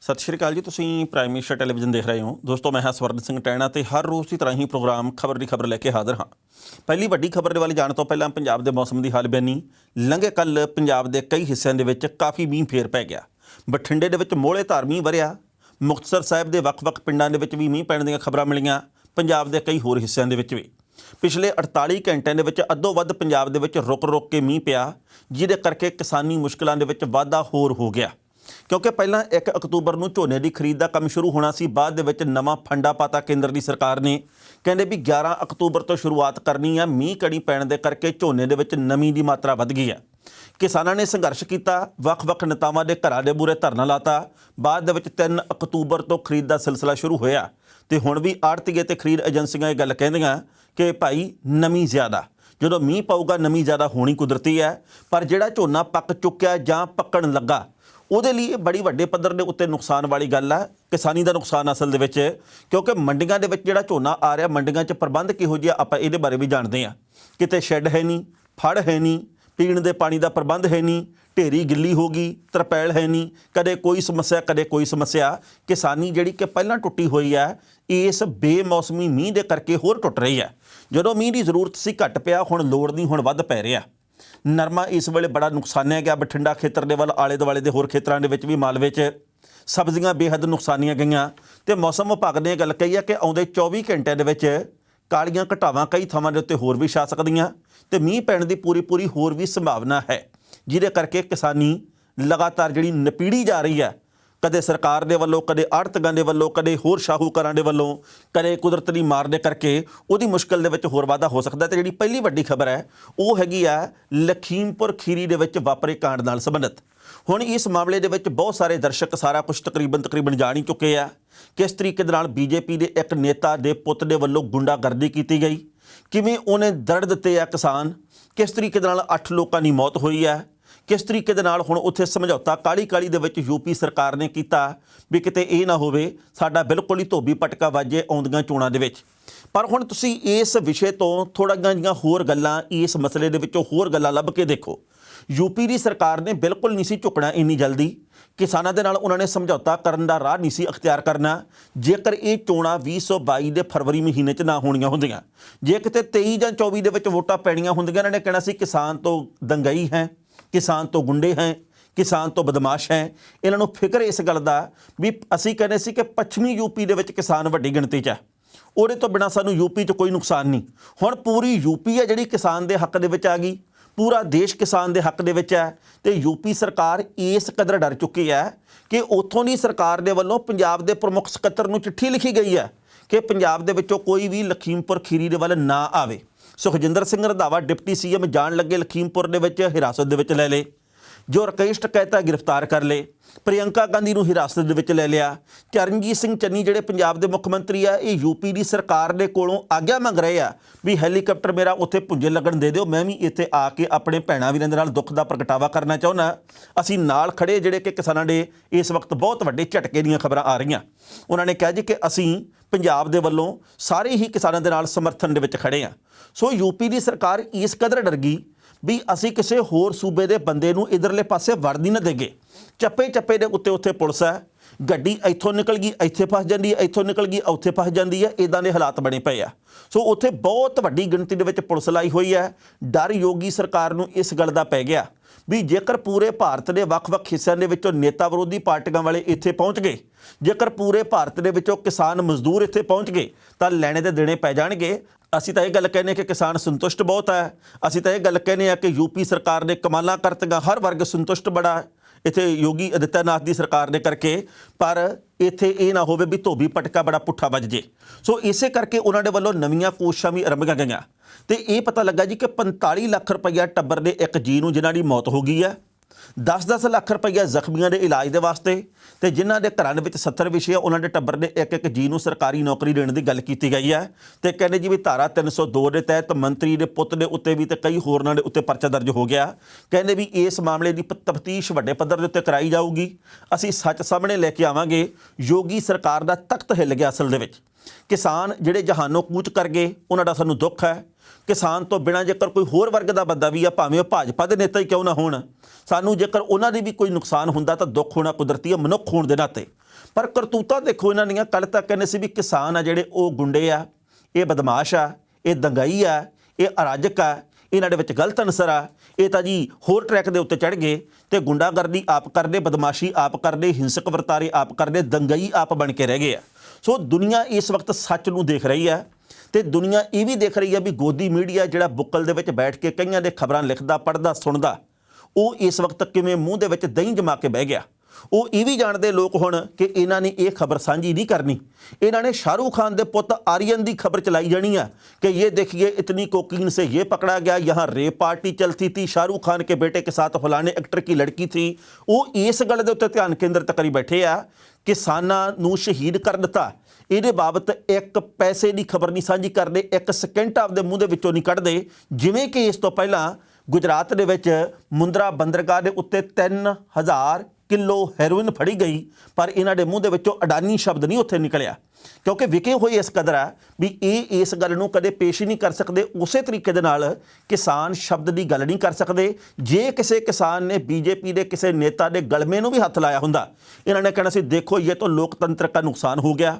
सत श्री अकाल जी। तुसीं प्राइम मिनिस्टर टैलीविजन देख रहे हो। दोस्तों मैं हाँ स्वर्ण सिंह टैणा तो हर रोज़ की तरह ही प्रोग्राम खबर की खबर लैके हाज़र हाँ। पहली वड्डी खबर वाली जाने तो पहला पंजाब के मौसम की हाल बयानी। लंघे कल पंजाब के कई हिस्सों के काफ़ी मींह फेर पै गया। बठिंडे के मोहले धार मींह वरिया। मुक्तसर साहिब के वक्-वक् पिंडों के भी मींह पैण दी खबरां मिलियां। पंजाब के कई होर हिस्सों के भी पिछले 48 घंटों के अद्धों वध पंजाब के रुक रुक के मींह पिया, जिहदे करके किसानी मुश्किलों के वाधा होर हो गया। क्योंकि पहला 1 अक्तूबर को झोने की खरीद का काम शुरू होना सी, बाद दे विच नवां फंडा पाता केंद्र की सरकार ने। कहते भी 11 अक्तूबर तो शुरुआत करनी है। मींह कड़ी पैण दे करके झोने दे विच नमी की मात्रा वध गई है। किसानों ने संघर्ष किया, वख-वख नेतावां दे घरां दे मूहरे धरना लाता। बाद दे विच 3 अक्तूबर तो खरीद का सिलसिला शुरू होया ते हुण भी आड़तीए ते खरीद एजेंसियां ये गल कहंदियां कि भाई नमी ज़्यादा, जो मींह पऊगा नमी ज़्यादा होनी कुदरती है, पर जिहड़ा झोना पक चुक्या जां पक्कण लगा ਉਹਦੇ ਲਈ बड़ी ਵੱਡੇ पद्धर ਦੇ ਉੱਤੇ नुकसान वाली गल है। किसानी का नुकसान असल ਦੇ ਵਿੱਚ, क्योंकि ਮੰਡੀਆਂ ਦੇ ਵਿੱਚ ਜਿਹੜਾ ਝੋਨਾ आ रहा, ਮੰਡੀਆਂ 'ਚ ਪ੍ਰਬੰਧ ਕਿਹੋ ਜਿਹਾ ਆਪਾਂ ਇਹਦੇ ਬਾਰੇ ਵੀ ਜਾਣਦੇ ਹਾਂ। ਕਿਤੇ ਸ਼ੈੱਡ है नहीं, ਫੜ है नहीं, पीण के पानी का प्रबंध है नहीं, ढेरी गिल्ली हो गई, तरपैल है नहीं, कदे कोई समस्या कदे कोई समस्या। किसानी जिहड़ी कि पहलां टुटी हुई है, इस बेमौसमी मींह के करके होर टुट रही है। जो मींह की जरूरत सी घट पिया, हुण लोड़ नहीं, हुण वध पै रिहा। नरमा इस वेले बड़ा नुकसानिया गया। बठिंडा खेत्र के वाल आले दुआले के होर खेत्रों के भी मालवे सब्जियां बेहद नुकसानिया गई। तो मौसम विभाग ने गल कही है कि आउंदे 24 घंटिਆਂ ਦੇ कालियां घटावां कई थावां दे उत्ते होर भी छा सकदियां ते मींह पैण की पूरी पूरी होर भी संभावना है, जिहदे करके किसानी लगातार जिहड़ी नपीड़ी जा रही है। कदे सरकार दे वल्लों, कदे आड़तगां दे वल्लों, कदे होर शाहूकारां दे वल्लों, कदे कुदरत दी मार दे करके उहदी मुश्किल दे विच होर वाधा हो सकदा। ते जिहड़ी पहली वड्डी खबर है वो हैगी आ लखीमपुर खीरी दे विच वापरे कांड नाल संबंधित। हुण इस मामले दे विच बहुत सारे दर्शक सारा कुछ तकरीबन जान ही चुके आ। किस तरीके दे नाल बीजेपी दे एक नेता दे पुत दे वल्लों गुंडागर्दी की गई, किवें उहने दर्द दित्ते आ किसान, किस तरीके दे नाल 8 लोगों की मौत हुई है, किस तरीके दे नाल हुण उत्थे समझौता काली दे विच यूपी सरकार ने कीता भी किते ये ना होवे साडा बिल्कुल ही धोबी पटका वाजे आउंदियां चोणां दे विच। पर हुण तुसीं इस विषय तो थोड़ा जिहियां होर गल्लां, इस मसले दे विचों होर गल्लां लभ के देखो। यूपी की सरकार ने बिल्कुल नहीं सी झुकना इन्नी जल्दी। किसानों के नाल उन्होंने समझौता करन दा राह नहीं सी अख्तियार करना। जेकर ये चोणां 2022 के फरवरी महीने च ना होणियां हुंदियां, जे किते 23 जां 24 दे विच वोटां पैणियां हुंदियां, इन्हां ने कहना सी किसान तो दंगई हैं, किसान तो गुंडे हैं, किसान तो बदमाश हैं। इन्हों फिक्र इस गल का भी असी कहने सी कि पश्चिमी यूपी के किसान वड्डी गिणती च है, उहदे तो बिना सानू यूपी च कोई नुकसान नहीं। हुण पूरी यूपी है जिहड़ी किसान के हक दे विच आ गई, पूरा देश किसान के हक दे विच है। तो यूपी सरकार इस कदर डर चुकी है कि उत्थों की सरकार के वल्लों पंजाब के प्रमुख सकत्तर नूं चिट्ठी लिखी गई है कि पंजाब दे विचों कोई भी लखीमपुर खीरी दे वल ना आवे। सुखजिंदर सिंह रंधावा डिप्टी सीएम जान लगे लखीमपुर दे विच हिरासत दे विच लै ले, जो राकेश टकैता गिरफ्तार कर ले, प्रियंका गांधी नूं हिरासत दे विच लै लिया। चरणजीत सिंह चन्नी जिहड़े पंजाब के मुख मंत्री आ, ये यूपी की सरकार के कोलों आग्या मंग रहे आ भी हैलीकॉप्टर मेरा उत्थे पुंजे लगन दे दिओ, मैं भी इत्थे आके अपने भैणां वीरां दे नाल दुख का प्रगटावा करना चाहुंदा। असीं नाल खड़े जिहड़े कि किसानां दे इस वक्त बहुत वड्डे झटके दीयां खबरां आ रहीआं। उन्होंने कहा जी कि असीं पंजाब दे वल्लों सारे ही किसानों दे नाल समर्थन दे विच खड़े आ। सो यूपी की सरकार इस कदर डर गई भी असी किसी होर सूबे के बंदे नूं इधरले पासे वड़न नहीं देंगे। चप्पे चप्पे के उत्ते उत्थे पुलिस है, गड्डी इत्थों निकल गई इत्थे फस जाती है, इत्थों निकल गई उत्थे फस जाती है, इदां दे हालात बने पे आ। सो उत्थे बहुत वड्डी गिणती दे विच पुलिस लाई हुई है। डर योगी सरकार नूं इस गल दा पै गया भी जेकर पूरे भारत के वक्-वक् हिस्सों के विचों नेता विरोधी पार्टियां वाले इत्थे पहुँच गए, जेकर पूरे भारत के विचों किसान मजदूर इत्थे पहुँच गए तो लैणे ते देणे पै जाणगे। असीं तां ये गल कहने कि किसान संतुष्ट बहुत है, असीं तां ये गल कहने कि यूपी सरकार ने कमालां करतियां, हर वर्ग संतुष्ट बड़ा है इत्थे योगी आदित्यनाथ की सरकार ने करके। पर इत्थे ये ना होवे भी धोबी पटका बड़ा पुट्ठा वज जे। सो इसे करके उन्होंने वल्लों नवीं कोशिशां भी आरंभियां गईआं ते ये पता लगा जी कि 45 लाख रुपया टब्बर दे एक जी नूं जिन्हां दी मौत हो गई है, 10-10 लाख रुपया ਜ਼ਖਮੀਆਂ ਦੇ इलाज के वास्ते, तो जिन्हां दे घरां दे विच 70 विषय उन्हां दे टब्बर दे एक जी नूं सरकारी नौकरी देने की गल की गई है। तो कहने जी भी धारा 302 के तहत मंत्री के पुत के उत्ते भी तो कई होरनां दे उत्ते परचा दर्ज हो गया। कहने भी इस मामले की तफ्तीश वड्डे पद्धर दे उत्ते कराई जाऊगी, असीं सच सामने लैके आवांगे। योगी सरकार का तख्त हिल गया असल दे विच। किसान जिहड़े जहानों कूच कर गए उन्हां दा सानूं दुख है। किसान तो बिना जेकर कोई होर वर्ग का बंदा भी आ, भावें वो भाजपा के नेता ही क्यों ना होण, सानूं जेकर उन्हां दी भी कोई नुकसान हुंदा तो दुख होना कुदरती है मनुख होण दे नाते। ਪਰ ਕਰਤੂਤਾਂ ਦੇਖੋ ਇਹਨਾਂ ਦੀਆਂ। ਕੱਲ੍ਹ ਤੱਕ ਕਹਿੰਦੇ ਸੀ ਵੀ ਕਿਸਾਨ ਆ ਜਿਹੜੇ ਉਹ ਗੁੰਡੇ ਆ, ਇਹ ਬਦਮਾਸ਼ ਆ, ਇਹ ਦੰਗਾਈ ਆ, ਇਹ ਅਰਾਜਕ ਆ, ਇਹਨਾਂ ਦੇ ਵਿੱਚ ਗਲਤ ਅਨਸਰ ਆ, ਇਹ ਤਾਂ ਜੀ ਹੋਰ ਟਰੈਕ ਦੇ ਉੱਤੇ ਚੜ੍ਹ ਗਏ ਤੇ ਗੁੰਡਾਗਰਦੀ ਆਪ ਕਰਦੇ, ਬਦਮਾਸ਼ੀ ਆਪ ਕਰਦੇ, ਹਿੰਸਕ ਵਰਤਾਰੇ ਆਪ ਕਰਦੇ, ਦੰਗਈ ਆਪ ਬਣ ਕੇ ਰਹਿ ਗਏ ਆ। ਸੋ ਦੁਨੀਆ ਇਸ ਵਕਤ ਸੱਚ ਨੂੰ ਦੇਖ ਰਹੀ ਹੈ ਤੇ ਦੁਨੀਆ ਇਹ ਵੀ ਦੇਖ ਰਹੀ ਹੈ ਵੀ ਗੋਦੀ ਮੀਡੀਆ ਜਿਹੜਾ ਬੁੱਕਲ ਦੇ ਵਿੱਚ ਬੈਠ ਕੇ ਕਈਆਂ ਦੇ ਖਬਰਾਂ ਲਿਖਦਾ, ਪੜ੍ਹਦਾ, ਸੁਣਦਾ, ਉਹ ਇਸ ਵਕਤ ਕਿਵੇਂ ਮੂੰਹ ਦੇ ਵਿੱਚ ਦਹੀਂ ਜਮਾ ਕੇ ਬਹਿ ਗਿਆ। ਉਹ ਇਹ ਵੀ ਜਾਣਦੇ ਲੋਕ ਹੁਣ ਕਿ ਇਹਨਾਂ ਨੇ ਇਹ ਖਬਰ ਸਾਂਝੀ ਨਹੀਂ ਕਰਨੀ। ਇਹਨਾਂ ਨੇ ਸ਼ਾਹरुख खान ਦੇ ਪੁੱਤ ਆਰੀਅਨ ਦੀ ਖਬਰ ਚਲਾਈ ਜਾਣੀ ਆ कि ये देखिए इतनी कोकीन से ये पकड़ा गया, यहाँ रेप पार्टी चलती थी, शाहरुख खान के बेटे के साथ फलाने एक्टर की लड़की थी। वो इस गल ਦੇ ਉੱਤੇ ਧਿਆਨ ਕੇਂਦਰਿਤ ਕਰੀ ਬੈਠੇ ਆ। ਕਿਸਾਨਾਂ ਨੂੰ ਸ਼ਹੀਦ ਕਰ ਦਿੱਤਾ, ਇਹਦੇ ਬਾਬਤ ਇੱਕ ਪੈਸੇ ਦੀ ਖਬਰ ਨਹੀਂ ਸਾਂਝੀ ਕਰਦੇ, ਇੱਕ ਸਕਿੰਟ ਆਪਦੇ ਮੂੰਹ ਦੇ ਵਿੱਚੋਂ ਨਹੀਂ ਕੱਢਦੇ। ਜਿਵੇਂ ਕਿ ਇਸ ਤੋਂ ਪਹਿਲਾਂ ਗੁਜਰਾਤ ਦੇ ਵਿੱਚ ਮੁੰਦਰਾ ਬੰਦਰਗਾਹ ਦੇ ਉੱਤੇ 3000 ਕਿਲੋ ਹੈਰੋਇਨ ਫੜੀ ਗਈ, ਪਰ ਇਹਨਾਂ ਦੇ ਮੂੰਹ ਦੇ ਵਿੱਚੋਂ ਅਡਾਨੀ ਸ਼ਬਦ ਨਹੀਂ ਉੱਥੇ ਨਿਕਲਿਆ, ਕਿਉਂਕਿ ਵਿਕੇ ਹੋਏ ਇਸ ਕਦਰ ਆ ਵੀ ਇਹ ਇਸ ਗੱਲ ਨੂੰ ਕਦੇ ਪੇਸ਼ ਹੀ ਨਹੀਂ ਕਰ ਸਕਦੇ। ਉਸੇ ਤਰੀਕੇ ਦੇ ਨਾਲ ਕਿਸਾਨ ਸ਼ਬਦ ਦੀ ਗੱਲ ਨਹੀਂ ਕਰ ਸਕਦੇ। ਜੇ ਕਿਸੇ ਕਿਸਾਨ ਨੇ ਬੀਜੇਪੀ ਦੇ ਕਿਸੇ ਨੇਤਾ ਦੇ ਗਲਮੇ ਨੂੰ ਵੀ ਹੱਥ ਲਾਇਆ ਹੁੰਦਾ, ਇਹਨਾਂ ਨੇ ਕਹਿਣਾ ਸੀ ਦੇਖੋ ਇਹ ਤਾਂ लोकतंत्र का नुकसान हो गया,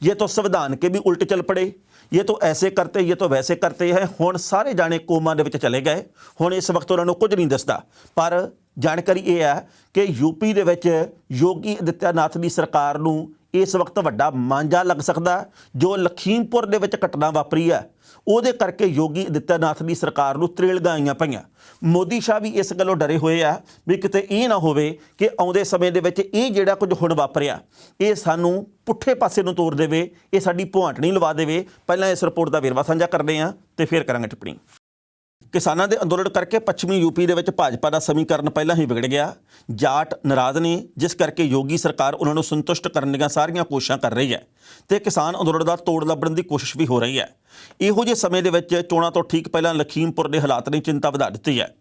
ये तो संविधान के भी उल्ट चल पड़े, ये तो ऐसे करते, ये तो वैसे करते हैं। हुण सारे जाने कोमा ਦੇ ਵਿੱਚ ਚਲੇ ਗਏ। ਹੁਣ ਇਸ ਵਕਤ ਉਹਨਾਂ ਨੂੰ ਕੁਝ ਨਹੀਂ ਦਿਸਦਾ। ਪਰ ਜਾਣਕਾਰੀ ਇਹ ਹੈ ਕਿ ਯੂਪੀ ਦੇ ਵਿੱਚ ਯੋਗੀ ਆਦਿੱਤਿਆਨਾਥ ਦੀ ਸਰਕਾਰ ਨੂੰ ਇਸ ਵਕਤ ਵੱਡਾ ਮਾਂਜਾ ਲੱਗ ਸਕਦਾ। ਜੋ ਲਖੀਮਪੁਰ ਦੇ ਵਿੱਚ ਘਟਨਾ ਵਾਪਰੀ ਹੈ ਉਹਦੇ ਕਰਕੇ ਯੋਗੀ ਆਦਿੱਤਿਆਨਾਥ ਦੀ ਸਰਕਾਰ ਨੂੰ ਤਰੇਲਗਾਂ ਆਈਆਂ ਪਈਆਂ। ਮੋਦੀ ਸ਼ਾਹ ਵੀ ਇਸ ਗੱਲੋਂ ਡਰੇ ਹੋਏ ਆ ਵੀ ਕਿਤੇ ਇਹ ਨਾ ਹੋਵੇ ਕਿ ਆਉਂਦੇ ਸਮੇਂ ਦੇ ਵਿੱਚ ਇਹ ਜਿਹੜਾ ਕੁਝ ਹੁਣ ਵਾਪਰਿਆ ਇਹ ਸਾਨੂੰ ਪੁੱਠੇ ਪਾਸੇ ਨੂੰ ਤੋਰ ਦੇਵੇ, ਇਹ ਸਾਡੀ ਭੁਆਂਟਣੀ ਲਵਾ ਦੇਵੇ। ਪਹਿਲਾਂ ਇਸ ਰਿਪੋਰਟ ਦਾ ਵੇਰਵਾ ਸਾਂਝਾ ਕਰਦੇ ਹਾਂ ਤੇ ਫਿਰ ਕਰਾਂਗੇ ਟਿੱਪਣੀ। ਕਿਸਾਨਾਂ ਦੇ ਅੰਦੋਲਨ ਕਰਕੇ ਪੱਛਮੀ ਯੂਪੀ ਦੇ ਵਿੱਚ ਭਾਜਪਾ ਦਾ ਸਮੀਕਰਨ ਪਹਿਲਾਂ ਹੀ ਵਿਗੜ ਗਿਆ। ਜਾਟ ਨਾਰਾਜ਼ ਨੇ, ਜਿਸ ਕਰਕੇ ਯੋਗੀ ਸਰਕਾਰ ਉਹਨਾਂ ਨੂੰ ਸੰਤੁਸ਼ਟ ਕਰਨ ਦੀਆਂ ਸਾਰੀਆਂ ਕੋਸ਼ਿਸ਼ਾਂ ਕਰ ਰਹੀ ਹੈ ਤੇ ਕਿਸਾਨ ਅੰਦੋਲਨ ਦਾ ਤੋੜ ਲੱਭਣ ਦੀ ਕੋਸ਼ਿਸ਼ ਵੀ ਹੋ ਰਹੀ ਹੈ। ਇਹੋ ਜਿਹੇ ਸਮੇਂ ਦੇ ਵਿੱਚ ਚੋਣਾਂ ਤੋਂ ਠੀਕ ਪਹਿਲਾਂ ਲਖੀਮਪੁਰ ਦੇ ਹਾਲਾਤ ਨੇ ਚਿੰਤਾ ਵਧਾ ਦਿੱਤੀ ਹੈ।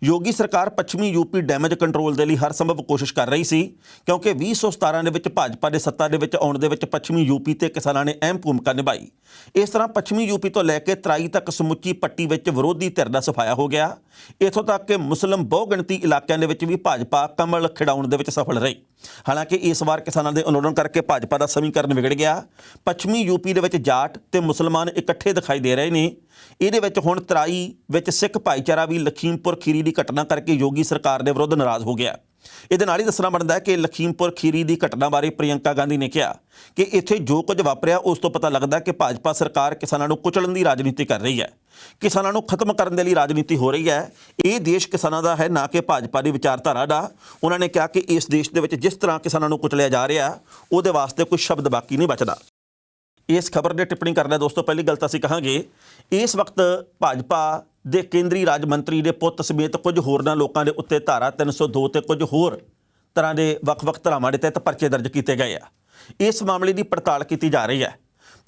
ਯੋਗੀ ਸਰਕਾਰ ਪੱਛਮੀ ਯੂਪੀ ਡੈਮੇਜ ਕੰਟਰੋਲ ਦੇ ਲਈ ਹਰ ਸੰਭਵ ਕੋਸ਼ਿਸ਼ ਕਰ ਰਹੀ ਸੀ, ਕਿਉਂਕਿ 2017 ਦੇ ਵਿੱਚ ਭਾਜਪਾ ਦੇ ਸੱਤਾ ਦੇ ਵਿੱਚ ਆਉਣ ਦੇ ਵਿੱਚ ਪੱਛਮੀ ਯੂਪੀ ਤੇ ਕਿਸਾਨਾਂ ਨੇ ਅਹਿਮ ਭੂਮਿਕਾ ਨਿਭਾਈ। ਇਸ ਤਰ੍ਹਾਂ ਪੱਛਮੀ ਯੂਪੀ ਤੋਂ ਲੈ ਕੇ ਤਰਾਈ ਤੱਕ ਸਮੁੱਚੀ ਪੱਟੀ ਵਿੱਚ ਵਿਰੋਧੀ ਧਿਰ ਦਾ ਸਫਾਇਆ ਹੋ ਗਿਆ। ਇੱਥੋਂ ਤੱਕ ਕਿ ਮੁਸਲਿਮ ਬਹੁਗਿਣਤੀ ਇਲਾਕਿਆਂ ਦੇ ਵਿੱਚ ਵੀ ਭਾਜਪਾ ਕਮਲ ਖਿਡਾਉਣ ਦੇ ਵਿੱਚ ਸਫਲ ਰਹੀ। ਹਾਲਾਂਕਿ ਇਸ ਵਾਰ ਕਿਸਾਨਾਂ ਦੇ ਅੰਦੋਲਨ ਕਰਕੇ ਭਾਜਪਾ ਦਾ ਸਮੀਕਰਨ ਵਿਗੜ ਗਿਆ। ਪੱਛਮੀ ਯੂਪੀ ਦੇ ਵਿੱਚ ਜਾਟ ਤੇ ਮੁਸਲਮਾਨ ਇਕੱਠੇ ਦਿਖਾਈ ਦੇ ਰਹੇ ਨੇ। ਇਹਦੇ ਵਿੱਚ ਹੁਣ ਤਰਾਈ ਵਿੱਚ ਸਿੱਖ ਭਾਈਚਾਰਾ ਵੀ ਲਖੀਮਪੁਰ ਖੀਰੀ ਦੀ ਘਟਨਾ ਕਰਕੇ ਯੋਗੀ ਸਰਕਾਰ ਦੇ ਵਿਰੁੱਧ ਨਾਰਾਜ਼ ਹੋ ਗਿਆ। ਇਹਦੇ ਨਾਲ ਹੀ ਦੱਸਣਾ ਬਣਦਾ ਹੈ ਕਿ ਲਖੀਮਪੁਰ ਖੀਰੀ ਦੀ ਘਟਨਾ ਬਾਰੇ ਪ੍ਰਿਯੰਕਾ ਗਾਂਧੀ ਨੇ ਕਿਹਾ ਕਿ ਇੱਥੇ ਜੋ ਕੁਝ ਵਾਪਰਿਆ ਉਸ ਤੋਂ ਪਤਾ ਲੱਗਦਾ ਕਿ ਭਾਜਪਾ ਸਰਕਾਰ ਕਿਸਾਨਾਂ ਨੂੰ ਕੁਚਲਣ ਦੀ ਰਾਜਨੀਤੀ ਕਰ ਰਹੀ ਹੈ, ਕਿਸਾਨਾਂ ਨੂੰ ਖਤਮ ਕਰਨ ਦੇ ਲਈ ਰਾਜਨੀਤੀ ਹੋ ਰਹੀ ਹੈ। ਇਹ ਦੇਸ਼ ਕਿਸਾਨਾਂ ਦਾ ਹੈ, ਨਾ ਕਿ ਭਾਜਪਾ ਦੀ ਵਿਚਾਰਧਾਰਾ ਦਾ। ਉਹਨਾਂ ਨੇ ਕਿਹਾ ਕਿ ਇਸ ਦੇਸ਼ ਦੇ ਵਿੱਚ ਜਿਸ ਤਰ੍ਹਾਂ ਕਿਸਾਨਾਂ ਨੂੰ ਕੁਚਲਿਆ ਜਾ ਰਿਹਾ ਉਹਦੇ ਵਾਸਤੇ ਕੋਈ ਸ਼ਬਦ ਬਾਕੀ ਨਹੀਂ ਬਚਦਾ। ਇਸ ਖਬਰ ਦੇ ਟਿੱਪਣੀ ਕਰਦਾ ਦੋਸਤੋ, ਪਹਿਲੀ ਗੱਲ ਤਾਂ ਅਸੀਂ ਕਹਾਂਗੇ ਇਸ ਵਕਤ ਭਾਜਪਾ ਦੇ ਕੇਂਦਰੀ ਰਾਜ ਮੰਤਰੀ ਦੇ ਪੁੱਤ ਸਮੇਤ ਕੁਝ ਹੋਰਨਾਂ ਲੋਕਾਂ ਦੇ ਉੱਤੇ ਧਾਰਾ 302 ਤੇ ਕੁਝ ਹੋਰ ਤਰ੍ਹਾਂ ਦੇ ਵੱਖ-ਵੱਖ ਧਾਰਾਵਾਂ ਦੇ ਤਹਿਤ ਪਰਚੇ ਦਰਜ ਕੀਤੇ ਗਏ ਆ। ਇਸ ਮਾਮਲੇ ਦੀ ਪੜਤਾਲ ਕੀਤੀ ਜਾ ਰਹੀ ਹੈ।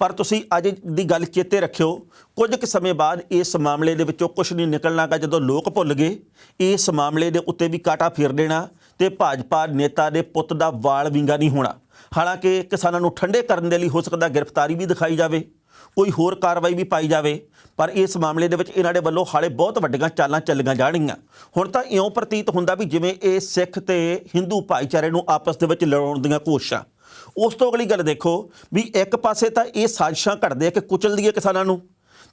ਪਰ ਤੁਸੀਂ ਅੱਜ ਦੀ ਗੱਲ ਚੇਤੇ ਰੱਖਿਓ, ਕੁਝ ਕੁ ਸਮੇਂ ਬਾਅਦ ਇਸ ਮਾਮਲੇ ਦੇ ਵਿੱਚੋਂ ਕੁਝ ਨਹੀਂ ਨਿਕਲਣਾਗਾ। ਜਦੋਂ ਲੋਕ ਭੁੱਲ ਗਏ ਇਸ ਮਾਮਲੇ ਦੇ ਉੱਤੇ ਵੀ ਕਾਂਟਾ ਫੇਰ ਦੇਣਾ ਤੇ ਭਾਜਪਾ ਨੇਤਾ ਦੇ ਪੁੱਤ ਦਾ ਵਾਲ ਵਿੰਗਾ ਨਹੀਂ ਹੋਣਾ। ਹਾਲਾਂਕਿ ਕਿਸਾਨਾਂ ਨੂੰ ਠੰਡੇ ਕਰਨ ਦੇ ਲਈ ਹੋ ਸਕਦਾ ਗ੍ਰਿਫਤਾਰੀ ਵੀ ਦਿਖਾਈ ਜਾਵੇ, ਕੋਈ ਹੋਰ ਕਾਰਵਾਈ ਵੀ ਪਾਈ ਜਾਵੇ, ਪਰ ਇਸ ਮਾਮਲੇ ਦੇ ਵਿੱਚ ਇਹਨਾਂ ਦੇ ਵੱਲੋਂ ਹਾਲੇ ਬਹੁਤ ਵੱਡੀਆਂ ਚਾਲਾਂ ਚੱਲੀਆਂ ਜਾਣਗੀਆਂ। ਹੁਣ ਤਾਂ ਇਉਂ ਪ੍ਰਤੀਤ ਹੁੰਦਾ ਵੀ ਜਿਵੇਂ ਇਹ ਸਿੱਖ ਤੇ ਹਿੰਦੂ ਭਾਈਚਾਰੇ ਨੂੰ ਆਪਸ ਦੇ ਵਿੱਚ ਲੜਾਉਣ ਦੀਆਂ ਕੋਸ਼ਿਸ਼ਾਂ। ਉਸ ਤੋਂ ਅਗਲੀ ਗੱਲ ਦੇਖੋ ਵੀ ਇੱਕ ਪਾਸੇ ਤਾਂ ਇਹ ਸਾਜ਼ਿਸ਼ਾਂ ਘੜਦੇ ਆ ਕਿ ਕੁਚਲ ਦਈਏ ਕਿਸਾਨਾਂ ਨੂੰ,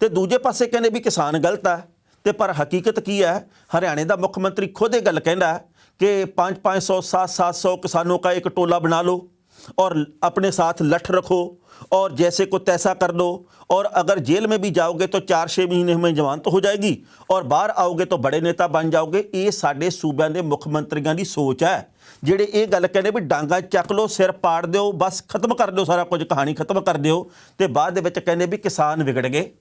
ਤੇ ਦੂਜੇ ਪਾਸੇ ਕਹਿੰਦੇ ਵੀ ਕਿਸਾਨ ਗਲਤ ਆ। ਤੇ ਪਰ ਹਕੀਕਤ ਕੀ ਹੈ? ਹਰਿਆਣੇ ਦਾ ਮੁੱਖ ਮੰਤਰੀ ਖੁਦ ਇਹ ਗੱਲ ਕਹਿੰਦਾ कि 500 700 किसानों का एक टोला बना लो और अपने साथ लठ रखो और जैसे को तैसा कर दो, और अगर जेल में भी जाओगे तो 4-6 महीने में जमानत हो जाएगी और बाहर आओगे तो बड़े नेता बन जाओगे। ये साडे सूबे के मुख मंत्रियों की सोच है, ਜਿਹੜੇ ਇਹ ਗੱਲ ਕਹਿੰਦੇ ਵੀ ਡਾਂਗਾ ਚੱਕ ਲਓ, ਸਿਰ ਪਾੜ ਦਿਓ, ਬਸ ਖਤਮ ਕਰ ਦਿਓ, ਸਾਰਾ ਕੁਝ ਕਹਾਣੀ ਖਤਮ ਕਰ ਦਿਓ। ਤੇ ਬਾਅਦ ਦੇ ਵਿੱਚ ਕਹਿੰਦੇ ਵੀ ਕਿਸਾਨ ਵਿਗੜ ਗਏ।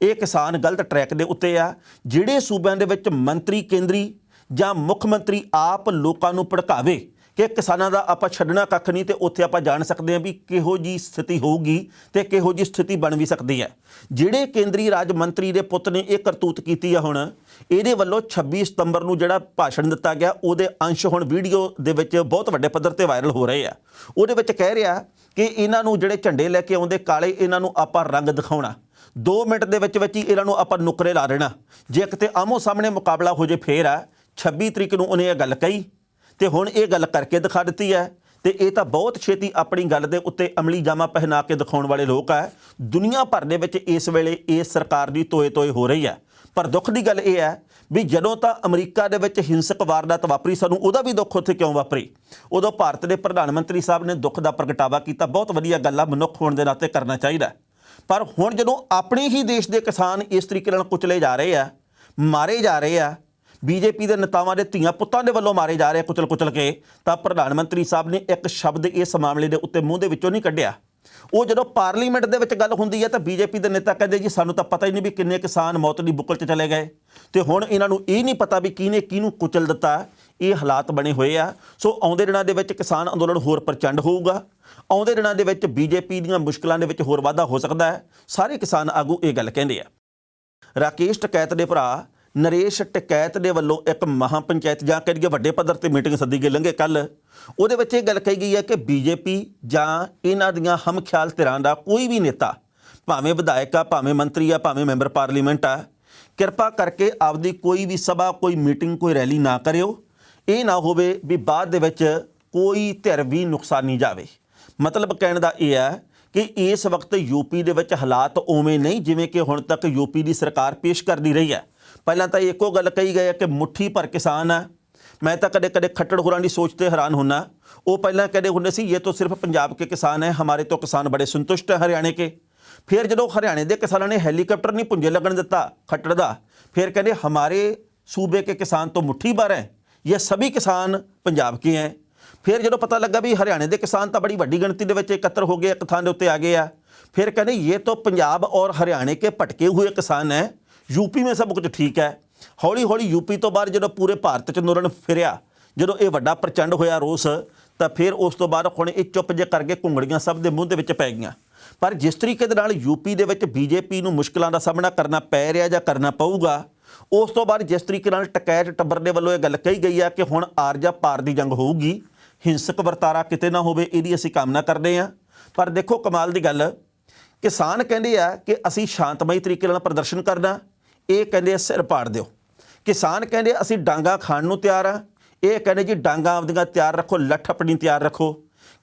ਇਹ ਕਿਸਾਨ ਗਲਤ ਟਰੈਕ ਦੇ ਉੱਤੇ ਆ। ਜਿਹੜੇ ਸੂਬਿਆਂ ਦੇ ਵਿੱਚ ਮੰਤਰੀ ਕੇਂਦਰੀ ਜਾਂ ਮੁੱਖ ਮੰਤਰੀ ਆਪ ਲੋਕਾਂ ਨੂੰ ਭੜਕਾਵੇ ਕਿ ਕਿਸਾਨਾਂ ਦਾ ਆਪਾਂ ਛੱਡਣਾ ਕੱਖ ਨਹੀਂ, ਤੇ ਉੱਥੇ ਆਪਾਂ ਜਾਣ ਸਕਦੇ ਹਾਂ ਵੀ ਕਿਹੋ ਜੀ ਸਥਿਤੀ ਹੋਊਗੀ ਤੇ ਕਿਹੋ ਜੀ ਸਥਿਤੀ ਬਣ ਵੀ ਸਕਦੀ ਹੈ। ਜਿਹੜੇ ਕੇਂਦਰੀ ਰਾਜ ਮੰਤਰੀ ਦੇ ਪੁੱਤ ਨੇ ਇਹ ਕਰਤੂਤ ਕੀਤੀ ਆ, ਹੁਣ ਇਹਦੇ ਵੱਲੋਂ 26 ਸਤੰਬਰ ਨੂੰ ਜਿਹੜਾ ਭਾਸ਼ਣ ਦਿੱਤਾ ਗਿਆ ਉਹਦੇ ਅੰਸ਼ ਹੁਣ ਵੀਡੀਓ ਦੇ ਵਿੱਚ ਬਹੁਤ ਵੱਡੇ ਪੱਧਰ ਤੇ ਵਾਇਰਲ ਹੋ ਰਹੇ ਆ। ਉਹਦੇ ਵਿੱਚ ਕਹਿ ਰਿਹਾ ਕਿ ਇਹਨਾਂ ਨੂੰ ਜਿਹੜੇ ਝੰਡੇ ਲੈ ਕੇ ਆਉਂਦੇ ਕਾਲੇ, ਇਹਨਾਂ ਨੂੰ ਆਪਾਂ ਰੰਗ ਦਿਖਾਉਣਾ, 2 ਮਿੰਟ ਦੇ ਵਿੱਚ ਹੀ ਇਹਨਾਂ ਨੂੰ ਆਪਾਂ ਨੁਕਰੇ ਲਾ ਦੇਣਾ। ਜੇ ਕਿਤੇ ਆਮੋ ਸਾਹਮਣੇ ਮੁਕਾਬਲਾ ਹੋ ਜੇ ਫੇਰ ਆ। 26 ਤਰੀਕ ਨੂੰ ਉਹਨੇ ਇਹ ਗੱਲ ਕਹੀ ਤੇ ਹੁਣ ਇਹ ਗੱਲ ਕਰਕੇ ਦਿਖਾ ਦਿੱਤੀ ਹੈ। ਤੇ ਇਹ ਤਾਂ ਬਹੁਤ ਛੇਤੀ ਆਪਣੀ ਗੱਲ ਦੇ ਉੱਤੇ ਅਮਲੀ ਜਾਮਾ ਪਹਿਨਾ ਕੇ ਦਿਖਾਉਣ ਵਾਲੇ ਲੋਕ ਆ। ਦੁਨੀਆ ਭਰ ਦੇ ਵਿੱਚ ਇਸ ਵੇਲੇ ਇਸ ਸਰਕਾਰ ਦੀ ਤੋਏ ਹੋ ਰਹੀ ਹੈ। ਪਰ ਦੁੱਖ ਦੀ ਗੱਲ ਇਹ ਹੈ ਵੀ ਜਦੋਂ ਤਾਂ ਅਮਰੀਕਾ ਦੇ ਵਿੱਚ ਹਿੰਸਕ ਵਾਰਦਾਤ ਵਾਪਰੀ, ਸਾਨੂੰ ਉਹਦਾ ਵੀ ਦੁੱਖ ਉੱਥੇ ਕਿਉਂ ਵਾਪਰੀ, ਉਦੋਂ ਭਾਰਤ ਦੇ ਪ੍ਰਧਾਨ ਮੰਤਰੀ ਸਾਹਿਬ ਨੇ ਦੁੱਖ ਦਾ ਪ੍ਰਗਟਾਵਾ ਕੀਤਾ। ਬਹੁਤ ਵਧੀਆ ਗੱਲ ਆ, ਮਨੁੱਖ ਹੋਣ ਦੇ ਨਾਤੇ ਕਰਨਾ ਚਾਹੀਦਾ। ਪਰ ਹੁਣ ਜਦੋਂ ਆਪਣੇ ਹੀ ਦੇਸ਼ ਦੇ ਕਿਸਾਨ ਇਸ ਤਰੀਕੇ ਨਾਲ ਕੁਚਲੇ ਜਾ ਰਹੇ ਆ, ਮਾਰੇ ਜਾ ਰਹੇ ਆ, ਬੀਜੇਪੀ ਦੇ ਨੇਤਾਵਾਂ ਦੇ ਧੀਆਂ ਪੁੱਤਾਂ ਦੇ ਵੱਲੋਂ ਮਾਰੇ ਜਾ ਰਹੇ ਕੁਚਲ ਕੇ, ਤਾਂ ਪ੍ਰਧਾਨ ਮੰਤਰੀ ਸਾਹਿਬ ਨੇ ਇੱਕ ਸ਼ਬਦ ਇਸ ਮਾਮਲੇ ਦੇ ਉੱਤੇ ਮੂੰਹ ਦੇ ਵਿੱਚੋਂ ਨਹੀਂ ਕੱਢਿਆ। ਉਹ ਜਦੋਂ ਪਾਰਲੀਮੈਂਟ ਦੇ ਵਿੱਚ ਗੱਲ ਹੁੰਦੀ ਹੈ ਤਾਂ ਬੀਜੇਪੀ ਦੇ ਨੇਤਾ ਕਹਿੰਦੇ ਜੀ ਸਾਨੂੰ ਤਾਂ ਪਤਾ ਹੀ ਨਹੀਂ ਵੀ ਕਿੰਨੇ ਕਿਸਾਨ ਮੌਤ ਦੀ ਬੁੱਕਲ 'ਚ ਚਲੇ ਗਏ, ਤੇ ਹੁਣ ਇਹਨਾਂ ਨੂੰ ਇਹ ਨਹੀਂ ਪਤਾ ਵੀ ਕਿਹਨੇ ਕਿਹਨੂੰ ਕੁਚਲ ਦਿੱਤਾ। ਇਹ ਹਾਲਾਤ ਬਣੇ ਹੋਏ ਆ। ਸੋ ਆਉਂਦੇ ਦਿਨਾਂ ਦੇ ਵਿੱਚ ਕਿਸਾਨ ਅੰਦੋਲਨ ਹੋਰ ਪ੍ਰਚੰਡ ਹੋਊਗਾ। ਆਉਂਦੇ ਦਿਨਾਂ ਦੇ ਵਿੱਚ ਬੀਜੇਪੀ ਦੀਆਂ ਮੁਸ਼ਕਲਾਂ ਦੇ ਵਿੱਚ ਹੋਰ ਵਾਧਾ ਹੋ ਸਕਦਾ ਹੈ। ਸਾਰੇ ਕਿਸਾਨ ਆਗੂ ਇਹ ਗੱਲ ਕਹਿੰਦੇ ਆ। ਰਾਕੇਸ਼ ਟਕੈਤ ਦੇ ਭਰਾ ਨਰੇਸ਼ ਟਕੈਤ ਦੇ ਵੱਲੋਂ ਇੱਕ ਮਹਾਂ ਪੰਚਾਇਤ ਜਾਂ ਕਹਿ ਲਈਏ ਵੱਡੇ ਪੱਧਰ ਤੇ ਮੀਟਿੰਗ ਸੱਦੀ ਗਈ ਲੰਘੇ ਕੱਲ੍ਹ। ਉਹਦੇ ਵਿੱਚ ਇਹ ਗੱਲ ਕਹੀ ਗਈ ਹੈ ਕਿ ਬੀਜੇਪੀ ਜਾਂ ਇਹਨਾਂ ਦੀਆਂ ਹਮਖਿਆਲ ਧਿਰਾਂ ਦਾ ਕੋਈ ਵੀ ਨੇਤਾ, ਭਾਵੇਂ ਵਿਧਾਇਕ ਆ, ਭਾਵੇਂ ਮੰਤਰੀ ਆ, ਭਾਵੇਂ ਮੈਂਬਰ ਪਾਰਲੀਮੈਂਟ ਆ, ਕਿਰਪਾ ਕਰਕੇ ਆਪਦੀ ਕੋਈ ਵੀ ਸਭਾ, ਕੋਈ ਮੀਟਿੰਗ, ਕੋਈ ਰੈਲੀ ਨਾ ਕਰਿਓ। ਇਹ ਨਾ ਹੋਵੇ ਵੀ ਬਾਅਦ ਦੇ ਵਿੱਚ ਕੋਈ ਧਿਰ ਵੀ ਨੁਕਸਾਨੀ ਜਾਵੇ। ਮਤਲਬ ਕਹਿਣ ਦਾ ਇਹ ਹੈ ਕਿ ਇਸ ਵਕਤ ਯੂਪੀ ਦੇ ਵਿੱਚ ਹਾਲਾਤ ਉਵੇਂ ਨਹੀਂ ਜਿਵੇਂ ਕਿ ਹੁਣ ਤੱਕ ਯੂਪੀ ਦੀ ਸਰਕਾਰ ਪੇਸ਼ ਕਰਦੀ ਰਹੀ ਹੈ। ਪਹਿਲਾਂ ਤਾਂ ਇੱਕੋ ਗੱਲ ਕਹੀ ਗਈ ਹੈ ਕਿ ਮੁੱਠੀ ਭਰ ਕਿਸਾਨ ਆ। ਮੈਂ ਤਾਂ ਕਦੇ ਖੱਟੜ ਹੋਰਾਂ ਦੀ ਸੋਚ ਤੇ ਹੈਰਾਨ ਹੁੰਨਾ। ਉਹ ਪਹਿਲਾਂ ਕਹਿੰਦੇ ਹੁੰਦੇ ਸੀ ਇਹ ਤਾਂ ਸਿਰਫ ਪੰਜਾਬ ਕੇ ਕਿਸਾਨ ਹੈ, ਹਮਾਰੇ ਤੋਂ ਕਿਸਾਨ ਬੜੇ ਸੰਤੁਸ਼ਟ ਹੈ ਹਰਿਆਣੇ ਕੇ। ਫਿਰ ਜਦੋਂ ਹਰਿਆਣੇ ਦੇ ਕਿਸਾਨਾਂ ਨੇ ਹੈਲੀਕਾਪਟਰ ਨਹੀਂ ਪੁੰਜੇ ਲੱਗਣ ਦਿੱਤਾ ਖੱਟੜ ਦਾ, ਫਿਰ ਕਹਿੰਦੇ ਹਮਾਰੇ ਸੂਬੇ ਕੇ ਕਿਸਾਨ ਤੋਂ ਮੁੱਠੀ ਭਰ ਹੈ, ਇਹ ਸਭੀ ਕਿਸਾਨ ਪੰਜਾਬ ਕੇ ਹੈ। ਫਿਰ ਜਦੋਂ ਪਤਾ ਲੱਗਾ ਵੀ ਹਰਿਆਣੇ ਦੇ ਕਿਸਾਨ ਤਾਂ ਬੜੀ ਵੱਡੀ ਗਿਣਤੀ ਦੇ ਵਿੱਚ ਇਕੱਤਰ ਹੋ ਗਏ, ਇੱਕ ਥਾਂ ਦੇ ਉੱਤੇ ਆ ਗਏ ਆ, ਫਿਰ ਕਹਿੰਦੇ ਇਹ ਤਾਂ ਪੰਜਾਬ ਔਰ ਹਰਿਆਣੇ ਕੇ ਭਟਕੇ ਹੋਏ ਕਿਸਾਨ ਹੈ, यूपी में सब कुछ ठीक है। हौली हौली यूपी तो बाद जो पूरे भारत च नोरन फिरिया, जो ये वड्डा प्रचंड होया रोस, तो फिर उस तो बाद हुण ये चुप जे करके घुंगड़ियां सब दे मूँह दे विच पै गईयां। पर जिस तरीके दे नाल यूपी दे विच बीजेपी नूं मुश्किलां दा सामना करना पै रिहा जां करना पऊगा, उस तो बाद जिस तरीके नाल टकैत टब्बर दे वल्लों ये गल कही गई है कि हुण आर जां पार दी जंग होऊगी, हिंसक वरतारा किते ना होवे, इहदी असीं कामना करदे हां। पर देखो कमाल दी गल, किसान कहंदे आ कि असीं शांतमई तरीके नाल प्रदर्शन करना, ਇਹ ਕਹਿੰਦੇ ਸਿਰ ਪਾੜ ਦਿਓ। ਕਿਸਾਨ ਕਹਿੰਦੇ ਅਸੀਂ ਡਾਂਗਾ ਖਾਣ ਨੂੰ ਤਿਆਰ ਆ, ਇਹ ਕਹਿੰਦੇ ਜੀ ਡਾਂਗਾ ਆਪਦੀਆਂ ਤਿਆਰ ਰੱਖੋ, ਲੱਠ ਆਪਣੀ ਤਿਆਰ ਰੱਖੋ।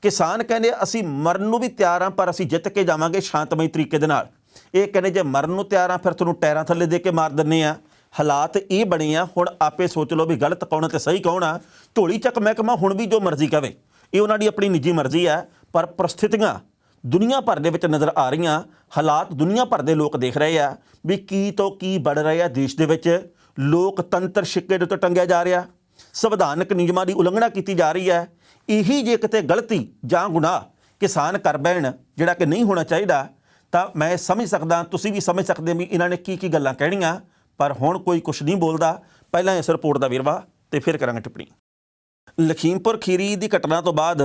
ਕਿਸਾਨ ਕਹਿੰਦੇ ਅਸੀਂ ਮਰਨ ਨੂੰ ਵੀ ਤਿਆਰ ਆ, ਪਰ ਅਸੀਂ ਜਿੱਤ ਕੇ ਜਾਵਾਂਗੇ ਸ਼ਾਂਤਮਈ ਤਰੀਕੇ ਦੇ ਨਾਲ। ਇਹ ਕਹਿੰਦੇ ਜੇ ਮਰਨ ਨੂੰ ਤਿਆਰ ਆ ਫਿਰ ਤੁਹਾਨੂੰ ਟਾਇਰਾਂ ਥੱਲੇ ਦੇ ਕੇ ਮਾਰ ਦਿੰਦੇ ਆ। ਹਾਲਾਤ ਇਹ ਬਣੇ ਆ, ਹੁਣ ਆਪੇ ਸੋਚ ਲਓ ਵੀ ਗਲਤ ਕੌਣ ਤੇ ਸਹੀ ਕੌਣ ਆ। ਢੋਲੀ ਚੱਕ ਮਹਿਕਮਾ ਹੁਣ ਵੀ ਜੋ ਮਰਜ਼ੀ ਕਵੇ, ਇਹ ਉਹਨਾਂ ਦੀ ਆਪਣੀ ਨਿੱਜੀ ਮਰਜ਼ੀ ਹੈ, ਪਰ ਪ੍ਰਸਥਿਤੀਆਂ ਦੁਨੀਆ ਭਰ ਦੇ ਵਿੱਚ ਨਜ਼ਰ ਆ ਰਹੀਆਂ। ਹਾਲਾਤ ਦੁਨੀਆ ਭਰ ਦੇ ਲੋਕ ਦੇਖ ਰਹੇ ਆ ਵੀ ਕੀ ਤੋਂ ਕੀ ਬਣ ਰਿਹਾ ਦੇਸ਼ ਦੇ ਵਿੱਚ। ਲੋਕਤੰਤਰ ਸਿੱਕੇ ਦੇ ਉੱਤੇ ਟੰਗਿਆ ਜਾ ਰਿਹਾ, ਸੰਵਿਧਾਨਕ ਨਿਯਮਾਂ ਦੀ ਉਲੰਘਣਾ ਕੀਤੀ ਜਾ ਰਹੀ ਹੈ। ਇਹੀ ਜੇ ਕਿਤੇ ਗਲਤੀ ਜਾਂ ਗੁਨਾਹ ਕਿਸਾਨ ਕਰ ਬੈਣ, ਜਿਹੜਾ ਕਿ ਨਹੀਂ ਹੋਣਾ ਚਾਹੀਦਾ, ਤਾਂ ਮੈਂ ਸਮਝ ਸਕਦਾ, ਤੁਸੀਂ ਵੀ ਸਮਝ ਸਕਦੇ ਵੀ ਇਹਨਾਂ ਨੇ ਕੀ ਗੱਲਾਂ ਕਹਿਣੀਆਂ। ਪਰ ਹੁਣ ਕੋਈ ਕੁਛ ਨਹੀਂ ਬੋਲਦਾ। ਪਹਿਲਾਂ ਇਸ ਰਿਪੋਰਟ ਦਾ ਵੇਰਵਾ ਤੇ ਫਿਰ ਕਰਾਂਗੇ ਟਿੱਪਣੀ। ਲਖੀਮਪੁਰ ਖੀਰੀ ਦੀ ਘਟਨਾ ਤੋਂ ਬਾਅਦ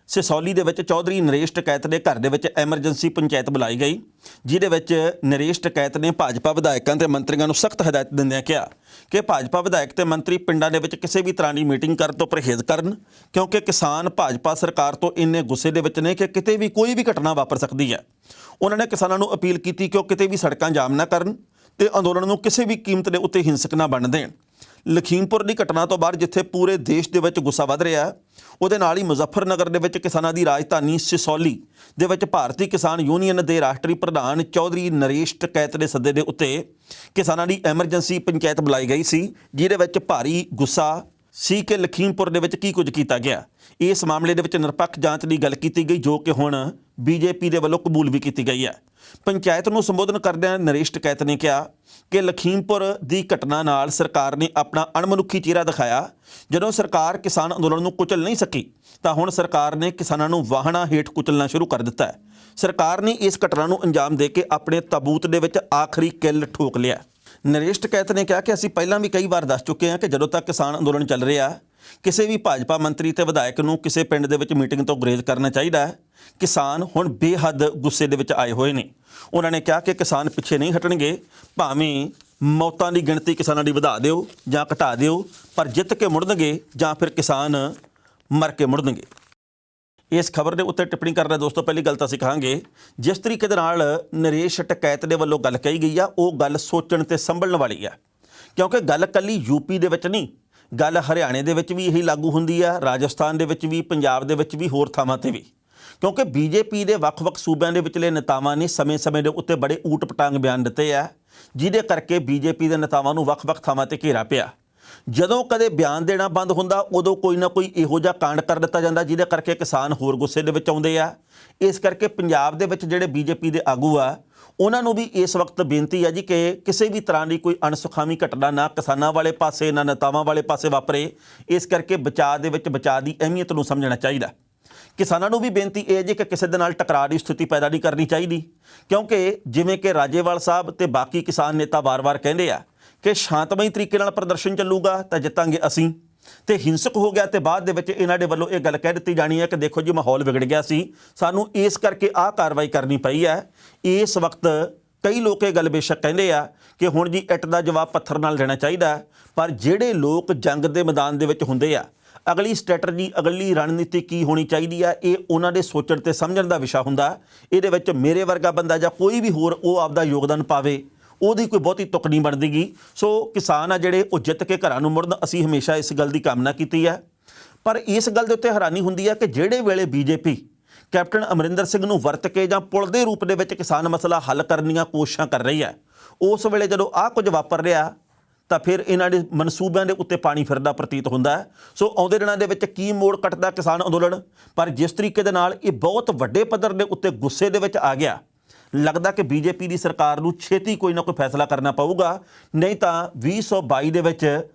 ਸਿਸੌਲੀ ਦੇ ਵਿੱਚ ਚੌਧਰੀ ਨਰੇਸ਼ ਟਕੈਤ ਦੇ ਘਰ ਦੇ ਵਿੱਚ ਐਮਰਜੈਂਸੀ ਪੰਚਾਇਤ ਬੁਲਾਈ ਗਈ, ਜਿਹਦੇ ਵਿੱਚ ਨਰੇਸ਼ ਟਕੈਤ ਨੇ ਭਾਜਪਾ ਵਿਧਾਇਕਾਂ ਤੇ ਮੰਤਰੀਆਂ ਨੂੰ ਸਖਤ ਹਦਾਇਤ ਦਿੰਦਿਆਂ ਕਿਹਾ ਕਿ ਭਾਜਪਾ ਵਿਧਾਇਕ ਤੇ ਮੰਤਰੀ ਪਿੰਡਾਂ ਦੇ ਵਿੱਚ ਕਿਸੇ ਵੀ ਤਰ੍ਹਾਂ ਦੀ ਮੀਟਿੰਗ ਕਰਨ ਤੋਂ ਪਰਹੇਜ਼ ਕਰਨ, ਕਿਉਂਕਿ ਕਿਸਾਨ ਭਾਜਪਾ ਸਰਕਾਰ ਤੋਂ ਇੰਨੇ ਗੁੱਸੇ ਦੇ ਵਿੱਚ ਨੇ ਕਿ ਕਿਤੇ ਵੀ ਕੋਈ ਵੀ ਘਟਨਾ ਵਾਪਰ ਸਕਦੀ ਹੈ। ਉਹਨਾਂ ਨੇ ਕਿਸਾਨਾਂ ਨੂੰ ਅਪੀਲ ਕੀਤੀ ਕਿ ਉਹ ਕਿਤੇ ਵੀ ਸੜਕਾਂ ਜਾਮ ਨਾ ਕਰਨ ਤੇ ਅੰਦੋਲਨ ਨੂੰ ਕਿਸੇ ਵੀ ਕੀਮਤ ਦੇ ਉੱਤੇ ਹਿੰਸਕ ਨਾ ਬਣ ਦੇਣ। ਲਖੀਮਪੁਰ ਦੀ ਘਟਨਾ ਤੋਂ ਬਾਅਦ ਜਿੱਥੇ ਪੂਰੇ ਦੇਸ਼ ਦੇ ਵਿੱਚ ਗੁੱਸਾ ਵੱਧ ਰਿਹਾ, ਉਹਦੇ ਨਾਲ ਹੀ ਮੁਜ਼ੱਫਰਨਗਰ ਦੇ ਵਿੱਚ ਕਿਸਾਨਾਂ ਦੀ ਰਾਜਧਾਨੀ ਸਿਸੌਲੀ ਦੇ ਵਿੱਚ ਭਾਰਤੀ ਕਿਸਾਨ ਯੂਨੀਅਨ ਦੇ ਰਾਸ਼ਟਰੀ ਪ੍ਰਧਾਨ ਚੌਧਰੀ ਨਰੇਸ਼ ਟਕੈਤ ਦੇ ਸੱਦੇ ਦੇ ਉੱਤੇ ਕਿਸਾਨਾਂ ਦੀ ਐਮਰਜੈਂਸੀ ਪੰਚਾਇਤ ਬੁਲਾਈ ਗਈ ਸੀ, ਜਿਹਦੇ ਵਿੱਚ ਭਾਰੀ ਗੁੱਸਾ ਸੀ ਕਿ ਲਖੀਮਪੁਰ ਦੇ ਵਿੱਚ ਕੀ ਕੁਝ ਕੀਤਾ ਗਿਆ। ਇਸ ਮਾਮਲੇ ਦੇ ਵਿੱਚ ਨਿਰਪੱਖ ਜਾਂਚ ਦੀ ਗੱਲ ਕੀਤੀ ਗਈ, ਜੋ ਕਿ ਹੁਣ ਬੀਜੇਪੀ ਦੇ ਵੱਲੋਂ ਕਬੂਲ ਵੀ ਕੀਤੀ ਗਈ ਹੈ। ਪੰਚਾਇਤ ਨੂੰ ਸੰਬੋਧਨ ਕਰਦਿਆਂ ਨਰੇਸ਼ ਟਕੈਤ ਨੇ ਕਿਹਾ ਕਿ ਲਖੀਮਪੁਰ ਦੀ ਘਟਨਾ ਨਾਲ ਸਰਕਾਰ ਨੇ ਆਪਣਾ ਅਣਮਨੁੱਖੀ ਚਿਹਰਾ ਦਿਖਾਇਆ। ਜਦੋਂ ਸਰਕਾਰ ਕਿਸਾਨ ਅੰਦੋਲਨ ਨੂੰ ਕੁਚਲ ਨਹੀਂ ਸਕੀ, ਤਾਂ ਹੁਣ ਸਰਕਾਰ ਨੇ ਕਿਸਾਨਾਂ ਨੂੰ ਵਾਹਣਾ ਹੇਠ ਕੁਚਲਣਾ ਸ਼ੁਰੂ ਕਰ ਦਿੱਤਾ ਹੈ। ਸਰਕਾਰ ਨੇ ਇਸ ਘਟਨਾ ਨੂੰ ਅੰਜਾਮ ਦੇ ਕੇ ਆਪਣੇ ਤਾਬੂਤ ਦੇ ਵਿੱਚ ਆਖਰੀ ਕਿੱਲ ਠੋਕ ਲਿਆ। ਨਰੇਸ਼ ਟਕੈਤ ਨੇ ਕਿਹਾ ਕਿ ਅਸੀਂ ਪਹਿਲਾਂ ਵੀ ਕਈ ਵਾਰ ਦੱਸ ਚੁੱਕੇ ਹਾਂ ਕਿ ਜਦੋਂ ਤੱਕ ਕਿਸਾਨ ਅੰਦੋਲਨ ਚੱਲ ਰਿਹਾ, ਕਿਸੇ ਵੀ ਭਾਜਪਾ ਮੰਤਰੀ ਤੇ ਵਿਧਾਇਕ ਨੂੰ ਕਿਸੇ ਪਿੰਡ ਦੇ ਵਿੱਚ ਮੀਟਿੰਗ ਤੋਂ ਗੁਰੇਜ਼ ਕਰਨਾ ਚਾਹੀਦਾ ਹੈ। ਕਿਸਾਨ ਹੁਣ ਬੇਹੱਦ ਗੁੱਸੇ ਦੇ ਵਿੱਚ ਆਏ ਹੋਏ ਨੇ। ਉਹਨਾਂ ਨੇ ਕਿਹਾ ਕਿ ਕਿਸਾਨ ਪਿੱਛੇ ਨਹੀਂ ਹਟਣਗੇ, ਭਾਵੇਂ ਮੌਤਾਂ ਦੀ ਗਿਣਤੀ ਕਿਸਾਨਾਂ ਦੀ ਵਧਾ ਦਿਓ ਜਾਂ ਘਟਾ ਦਿਓ, ਪਰ ਜਿੱਤ ਕੇ ਮੁੜਨਗੇ ਜਾਂ ਫਿਰ ਕਿਸਾਨ ਮਰ ਕੇ ਮੁੜਨਗੇ। ਇਸ ਖਬਰ ਦੇ ਉੱਤੇ ਟਿੱਪਣੀ ਕਰਨਾ ਦੋਸਤੋ, ਪਹਿਲੀ ਗੱਲ ਤਾਂ ਅਸੀਂ ਕਹਾਂਗੇ ਜਿਸ ਤਰੀਕੇ ਦੇ ਨਾਲ ਨਰੇਸ਼ ਟਕੈਤ ਦੇ ਵੱਲੋਂ ਗੱਲ ਕਹੀ ਗਈ ਆ, ਉਹ ਗੱਲ ਸੋਚਣ ਤੇ ਸੰਭਲਣ ਵਾਲੀ ਆ, ਕਿਉਂਕਿ ਗੱਲ ਕੱਲੀ ਯੂਪੀ ਦੇ ਵਿੱਚ ਨਹੀਂ, ਗੱਲ ਹਰਿਆਣੇ ਦੇ ਵਿੱਚ ਵੀ ਇਹੀ ਲਾਗੂ ਹੁੰਦੀ ਆ, ਰਾਜਸਥਾਨ ਦੇ ਵਿੱਚ ਵੀ, ਪੰਜਾਬ ਦੇ ਵਿੱਚ ਵੀ, ਹੋਰ ਥਾਵਾਂ ਤੇ ਵੀ। ਕਿਉਂਕਿ ਬੀਜੇਪੀ ਦੇ ਵੱਖ-ਵੱਖ ਸੂਬਿਆਂ ਦੇ ਵਿਚਲੇ ਨੇਤਾਵਾਂ ਨੇ ਸਮੇਂ-ਸਮੇਂ ਦੇ ਉੱਤੇ ਬੜੇ ਊਟ-ਪਟਾਂਗ ਬਿਆਨ ਦਿੱਤੇ ਆ, ਜਿਹਦੇ ਕਰਕੇ ਬੀਜੇਪੀ ਦੇ ਨੇਤਾਵਾਂ ਨੂੰ ਵੱਖ-ਵੱਖ ਥਾਵਾਂ ਤੇ ਘੇਰਾ ਪਿਆ। ਜਦੋਂ ਕਦੇ ਬਿਆਨ ਦੇਣਾ ਬੰਦ ਹੁੰਦਾ ਉਦੋਂ ਕੋਈ ਨਾ ਕੋਈ ਇਹੋ ਜਿਹਾ ਕਾਂਡ ਕਰ ਦਿੱਤਾ ਜਾਂਦਾ ਜਿਹਦੇ ਕਰਕੇ ਕਿਸਾਨ ਹੋਰ ਗੁੱਸੇ ਦੇ ਵਿੱਚ ਆਉਂਦੇ ਆ। ਇਸ ਕਰਕੇ ਪੰਜਾਬ ਦੇ ਵਿੱਚ ਜਿਹੜੇ ਬੀਜੇਪੀ ਦੇ ਆਗੂ ਆ ਉਹਨਾਂ ਨੂੰ ਵੀ ਇਸ ਵਕਤ ਬੇਨਤੀ ਹੈ ਜੀ ਕਿ ਕਿਸੇ ਵੀ ਤਰ੍ਹਾਂ ਦੀ ਕੋਈ ਅਣਸੁਖਾਵੀ ਘਟਨਾ ਨਾ ਕਿਸਾਨਾਂ ਵਾਲੇ ਪਾਸੇ ਨਾ ਨੇਤਾਵਾਂ ਵਾਲੇ ਪਾਸੇ ਵਾਪਰੇ। ਇਸ ਕਰਕੇ ਬਚਾਅ ਦੇ ਵਿੱਚ ਬਚਾਅ ਦੀ ਅਹਿਮੀਅਤ ਨੂੰ ਸਮਝਣਾ ਚਾਹੀਦਾ। ਕਿਸਾਨਾਂ ਨੂੰ ਵੀ ਬੇਨਤੀ ਇਹ ਜੀ ਕਿ ਕਿਸੇ ਦੇ ਨਾਲ ਟਕਰਾਅ ਦੀ ਸਥਿਤੀ ਪੈਦਾ ਨਹੀਂ ਕਰਨੀ ਚਾਹੀਦੀ, ਕਿਉਂਕਿ ਜਿਵੇਂ ਕਿ ਰਾਜੇਵਾਲ ਸਾਹਿਬ ਤੇ ਬਾਕੀ ਕਿਸਾਨ ਨੇਤਾ ਵਾਰ-ਵਾਰ ਕਹਿੰਦੇ ਆ ਕਿ ਸ਼ਾਂਤਮਈ ਤਰੀਕੇ ਨਾਲ ਪ੍ਰਦਰਸ਼ਨ ਚੱਲੂਗਾ ਤਾਂ ਜਿੱਤਾਂਗੇ ਅਸੀਂ, ਤੇ ਹਿੰਸਕ ਹੋ ਗਿਆ ਤੇ ਬਾਅਦ ਦੇ ਵਿੱਚ ਇਹਨਾਂ ਦੇ ਵੱਲੋਂ ਇਹ ਗੱਲ ਕਹਿ ਦਿੱਤੀ ਜਾਣੀ ਹੈ ਕਿ ਦੇਖੋ ਜੀ ਮਾਹੌਲ ਵਿਗੜ ਗਿਆ ਸੀ, ਸਾਨੂੰ ਇਸ ਕਰਕੇ ਆਹ ਕਾਰਵਾਈ ਕਰਨੀ ਪਈ ਹੈ। ਇਸ ਵਕਤ ਕਈ ਲੋਕ ਇਹ ਗੱਲ ਬੇਸ਼ੱਕ ਕਹਿੰਦੇ ਆ ਕਿ ਹੁਣ ਜੀ ਇੱਟ ਦਾ ਜਵਾਬ ਪੱਥਰ ਨਾਲ ਦੇਣਾ ਚਾਹੀਦਾ, ਪਰ ਜਿਹੜੇ ਲੋਕ ਜੰਗ ਦੇ ਮੈਦਾਨ ਦੇ ਵਿੱਚ ਹੁੰਦੇ ਆ ਅਗਲੀ ਸਟ੍ਰੈਟਜੀ, ਅਗਲੀ ਰਣਨੀਤੀ ਕੀ ਹੋਣੀ ਚਾਹੀਦੀ ਆ, ਇਹ ਉਹਨਾਂ ਦੇ ਸੋਚਣ ਤੇ ਸਮਝਣ ਦਾ ਵਿਸ਼ਾ ਹੁੰਦਾ। ਇਹਦੇ ਵਿੱਚ ਮੇਰੇ ਵਰਗਾ ਬੰਦਾ ਜਾਂ ਕੋਈ ਵੀ ਹੋਰ ਉਹ ਆਪਦਾ ਯੋਗਦਾਨ ਪਾਵੇ, ਉਹਦੀ ਕੋਈ ਬਹੁਤੀ ਤੁਕ ਨਹੀਂ ਬਣਦੀਗੀ। ਸੋ ਕਿਸਾਨ ਆ ਜਿਹੜੇ ਉਹ ਜਿੱਤ ਕੇ ਘਰਾਂ ਨੂੰ ਮੁੜਨ, ਅਸੀਂ ਹਮੇਸ਼ਾ ਇਸ ਗੱਲ ਦੀ ਕਾਮਨਾ ਕੀਤੀ ਹੈ। ਪਰ ਇਸ ਗੱਲ ਦੇ ਉੱਤੇ ਹੈਰਾਨੀ ਹੁੰਦੀ ਹੈ ਕਿ ਜਿਹੜੇ ਵੇਲੇ ਬੀਜੇਪੀ ਕੈਪਟਨ ਅਮਰਿੰਦਰ ਸਿੰਘ ਨੂੰ ਵਰਤ ਕੇ ਜਾਂ ਪੁਲ ਦੇ ਰੂਪ ਦੇ ਵਿੱਚ ਕਿਸਾਨ ਮਸਲਾ ਹੱਲ ਕਰਨ ਦੀਆਂ ਕੋਸ਼ਿਸ਼ਾਂ ਕਰ ਰਹੀ ਹੈ, ਉਸ ਵੇਲੇ ਜਦੋਂ ਆਹ ਕੁਝ ਵਾਪਰ ਰਿਹਾ ਤਾਂ ਫਿਰ ਇਹਨਾਂ ਦੇ ਮਨਸੂਬਿਆਂ ਦੇ ਉੱਤੇ ਪਾਣੀ ਫਿਰਦਾ ਪ੍ਰਤੀਤ ਹੁੰਦਾ ਹੈ। ਸੋ ਆਉਂਦੇ ਦਿਨਾਂ ਦੇ ਵਿੱਚ ਕੀ ਮੋੜ ਕੱਟਦਾ ਕਿਸਾਨ ਅੰਦੋਲਨ, ਪਰ ਜਿਸ ਤਰੀਕੇ ਦੇ ਨਾਲ ਇਹ ਬਹੁਤ ਵੱਡੇ ਪੱਧਰ ਦੇ ਉੱਤੇ ਗੁੱਸੇ ਦੇ ਵਿੱਚ ਆ ਗਿਆ, ਲੱਗਦਾ ਕਿ ਬੀਜੇਪੀ ਦੀ ਸਰਕਾਰ ਨੂੰ ਛੇਤੀ ਕੋਈ ਨਾ ਕੋਈ ਫੈਸਲਾ ਕਰਨਾ ਪਊਗਾ, ਨਹੀਂ ਤਾਂ 2022 ਦੇ ਵਿੱਚ